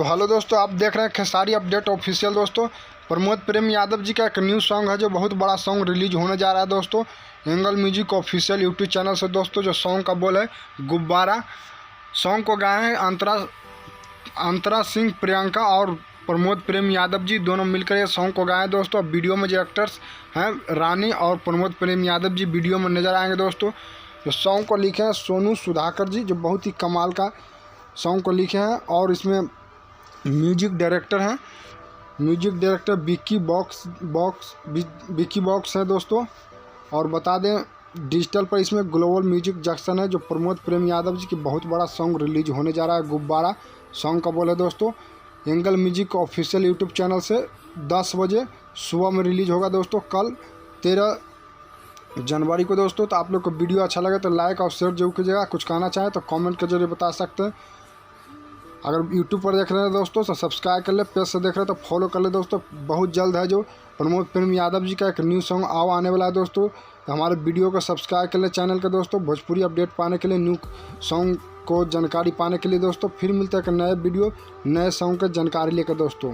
तो हेलो दोस्तों, आप देख रहे हैं खेसारी अपडेट ऑफिशियल। दोस्तों, प्रमोद प्रेम यादव जी का एक न्यू सॉन्ग है जो बहुत बड़ा सॉन्ग रिलीज होने जा रहा है। दोस्तों, angle music official YouTube channel से दोस्तों जो सॉन्ग का बोल है गुब्बारा। सॉन्ग को गाए हैं अंतरा सिंह प्रियंका और प्रमोद प्रेम यादव जी, दोनों मिलकर ये सॉन्ग को गाए हैं। दोस्तों, वीडियो में जो एक्टर्स हैं रानी और प्रमोद प्रेम यादव जी वीडियो में नज़र आएंगे। दोस्तों, जो सॉन्ग को लिखे हैं सोनू सुधाकर जी, जो बहुत ही कमाल का सॉन्ग को लिखे हैं। और इसमें म्यूजिक डायरेक्टर हैं, म्यूजिक डायरेक्टर विक्की बॉक्स है दोस्तों। और बता दें डिजिटल पर इसमें ग्लोबल म्यूजिक जंक्शन है, जो प्रमोद प्रेम यादव जी की बहुत बड़ा सॉन्ग रिलीज होने जा रहा है गुब्बारा। सॉन्ग का बोल है दोस्तों angle music official YouTube channel से 10 बजे सुबह में रिलीज होगा। दोस्तों, कल 13 जनवरी को। दोस्तों, तो आप लोग को वीडियो अच्छा लगे तो लाइक और शेयर जरूर कीजिएगा। कुछ कहना चाहें तो कमेंट के जरिए बता सकते हैं। अगर यूट्यूब पर देख रहे हैं दोस्तों तो सब्सक्राइब कर ले, पेज से देख रहे हैं तो फॉलो कर ले। दोस्तों, बहुत जल्द है जो प्रमोद प्रेम यादव जी का एक न्यू सॉन्ग आने वाला है। दोस्तों, तो हमारे वीडियो को सब्सक्राइब कर ले चैनल के। दोस्तों, भोजपुरी अपडेट पाने के लिए, न्यू सॉन्ग को जानकारी पाने के लिए। दोस्तों, फिर मिलते हैं एक नए वीडियो नए सॉन्ग की जानकारी लेकर। दोस्तों।